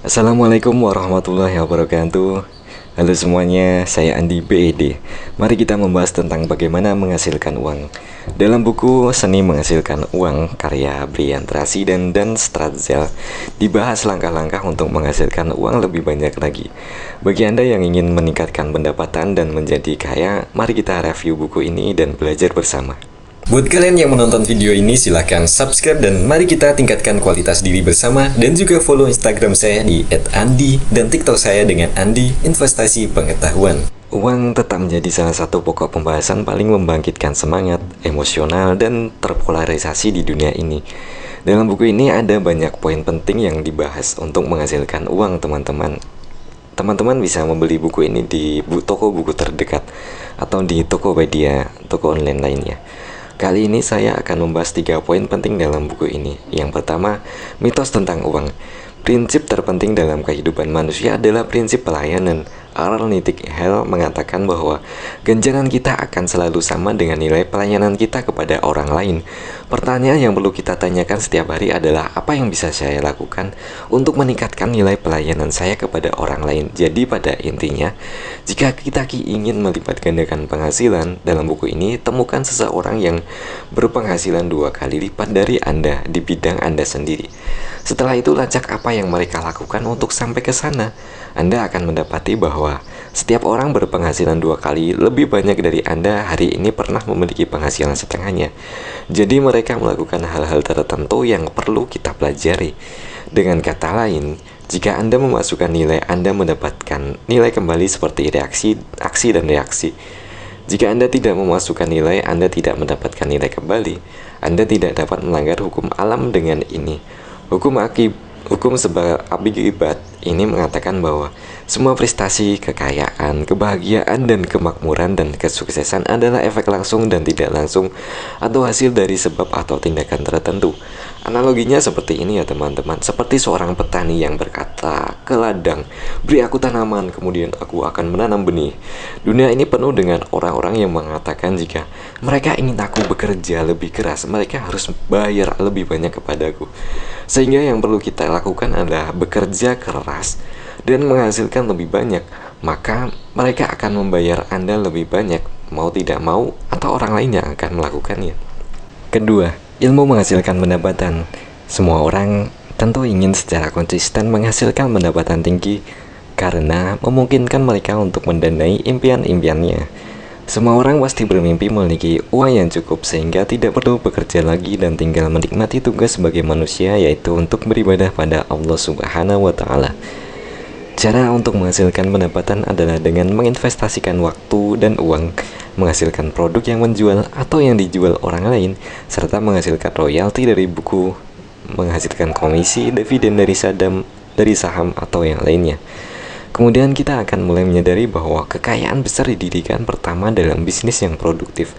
Assalamualaikum warahmatullahi wabarakatuh. Halo semuanya, saya Andi BED. Mari kita membahas tentang bagaimana menghasilkan uang. Dalam buku Seni Menghasilkan Uang karya Brian Tracy dan Dan Stratzel dibahas langkah-langkah untuk menghasilkan uang lebih banyak lagi. Bagi Anda yang ingin meningkatkan pendapatan dan menjadi kaya, mari kita review buku ini dan belajar bersama. Buat kalian yang menonton video ini, silahkan subscribe dan mari kita tingkatkan kualitas diri bersama, dan juga follow Instagram saya di @andi dan TikTok saya dengan Andi Investasi Pengetahuan. Uang tetap menjadi salah satu pokok pembahasan paling membangkitkan semangat, emosional, dan terpolarisasi di dunia ini. Dalam buku ini ada banyak poin penting yang dibahas untuk menghasilkan uang, teman-teman. Teman-teman bisa membeli buku ini di toko buku terdekat atau di Tokopedia, toko online lainnya. Kali ini saya akan membahas 3 poin penting dalam buku ini. Yang pertama, mitos tentang uang. Prinsip terpenting dalam kehidupan manusia adalah prinsip pelayanan. Arnold Nightingale mengatakan bahwa ganjaran kita akan selalu sama dengan nilai pelayanan kita kepada orang lain. Pertanyaan yang perlu kita tanyakan setiap hari adalah, apa yang bisa saya lakukan untuk meningkatkan nilai pelayanan saya kepada orang lain? Jadi pada intinya, jika kita ingin melipat gandakan penghasilan, dalam buku ini temukan seseorang yang berpenghasilan 2 kali lipat dari Anda di bidang Anda sendiri. Setelah itu, lacak apa yang mereka lakukan untuk sampai ke sana. Anda akan mendapati bahwa setiap orang berpenghasilan 2 kali lebih banyak dari Anda hari ini pernah memiliki penghasilan setengahnya. Jadi mereka melakukan hal-hal tertentu yang perlu kita pelajari. Dengan kata lain, jika Anda memasukkan nilai, Anda mendapatkan nilai kembali seperti aksi dan reaksi. Jika Anda tidak memasukkan nilai, Anda tidak mendapatkan nilai kembali. Anda tidak dapat melanggar hukum alam dengan ini. Hukum sebab akibat ini mengatakan bahwa semua prestasi, kekayaan, kebahagiaan, dan kemakmuran dan kesuksesan adalah efek langsung dan tidak langsung atau hasil dari sebab atau tindakan tertentu. Analoginya seperti ini ya teman-teman, seperti seorang petani yang berkata ke ladang, "Beri aku tanaman, kemudian aku akan menanam benih." Dunia ini penuh dengan orang-orang yang mengatakan jika mereka ingin aku bekerja lebih keras, mereka harus bayar lebih banyak kepadaku. Sehingga yang perlu kita lakukan adalah bekerja keras dan menghasilkan lebih banyak. Maka mereka akan membayar Anda lebih banyak, mau tidak mau, atau orang lain yang akan melakukannya. Kedua, ilmu menghasilkan pendapatan. Semua orang tentu ingin secara konsisten menghasilkan pendapatan tinggi karena memungkinkan mereka untuk mendanai impian-impiannya. Semua orang pasti bermimpi memiliki uang yang cukup sehingga tidak perlu bekerja lagi dan tinggal menikmati tugas sebagai manusia, yaitu untuk beribadah pada Allah Subhanahu wa Ta'ala. Cara untuk menghasilkan pendapatan adalah dengan menginvestasikan waktu dan uang, menghasilkan produk yang menjual atau yang dijual orang lain, serta menghasilkan royalti dari buku, menghasilkan komisi, dividen dari saham atau yang lainnya. Kemudian kita akan mulai menyadari bahwa kekayaan besar didirikan pertama dalam bisnis yang produktif.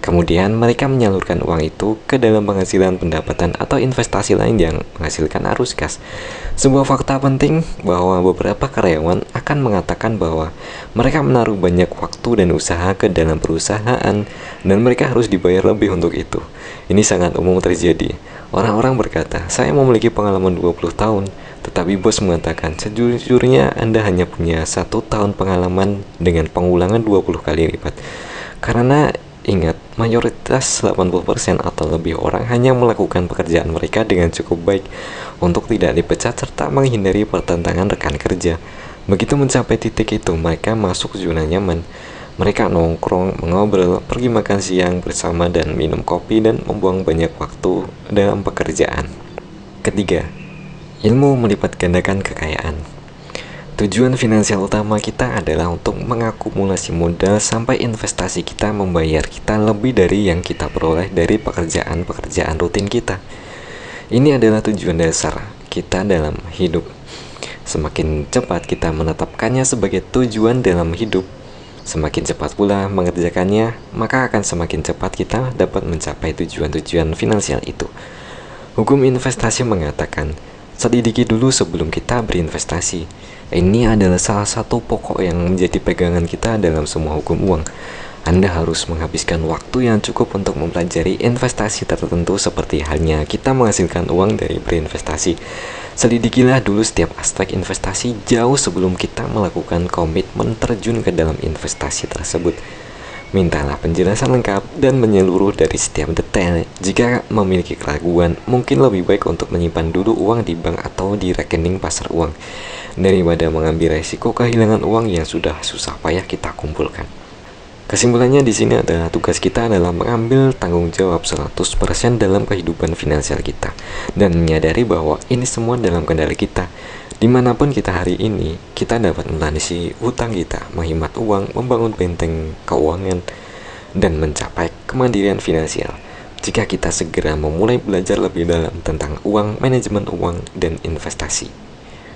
Kemudian mereka menyalurkan uang itu ke dalam penghasilan pendapatan atau investasi lain yang menghasilkan arus kas. Sebuah fakta penting bahwa beberapa karyawan akan mengatakan bahwa mereka menaruh banyak waktu dan usaha ke dalam perusahaan dan mereka harus dibayar lebih untuk itu. Ini sangat umum terjadi. Orang-orang berkata, "Saya memiliki pengalaman 20 tahun." Tetapi bos mengatakan, "Sejujurnya Anda hanya punya 1 tahun pengalaman dengan pengulangan 20 kali lipat." Karena ingat, mayoritas 80% atau lebih orang hanya melakukan pekerjaan mereka dengan cukup baik untuk tidak dipecat serta menghindari pertentangan rekan kerja. Begitu mencapai titik itu, mereka masuk zona nyaman. Mereka nongkrong, mengobrol, pergi makan siang bersama dan minum kopi dan membuang banyak waktu dalam pekerjaan. Ketiga, ilmu melipat gandakan kekayaan. Tujuan finansial utama kita adalah untuk mengakumulasi modal sampai investasi kita membayar kita lebih dari yang kita peroleh dari pekerjaan-pekerjaan rutin kita. Ini adalah tujuan dasar kita dalam hidup. Semakin cepat kita menetapkannya sebagai tujuan dalam hidup, semakin cepat pula mengerjakannya, maka akan semakin cepat kita dapat mencapai tujuan-tujuan finansial itu. Hukum investasi mengatakan, selidiki dulu sebelum kita berinvestasi. Ini adalah salah satu pokok yang menjadi pegangan kita dalam semua hukum uang. Anda harus menghabiskan waktu yang cukup untuk mempelajari investasi tertentu seperti halnya kita menghasilkan uang dari berinvestasi. Selidikilah dulu setiap aspek investasi jauh sebelum kita melakukan komitmen terjun ke dalam investasi tersebut. Mintalah penjelasan lengkap dan menyeluruh dari setiap detail. Jika memiliki keraguan, mungkin lebih baik untuk menyimpan dulu uang di bank atau di rekening pasar uang daripada mengambil resiko kehilangan uang yang sudah susah payah kita kumpulkan. Kesimpulannya di sini adalah tugas kita adalah mengambil tanggung jawab 100% dalam kehidupan finansial kita dan menyadari bahwa ini semua dalam kendali kita. Dimanapun kita hari ini, kita dapat melunasi hutang kita, menghemat uang, membangun benteng keuangan, dan mencapai kemandirian finansial. Jika kita segera memulai belajar lebih dalam tentang uang, manajemen uang, dan investasi.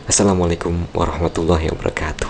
Assalamualaikum warahmatullahi wabarakatuh.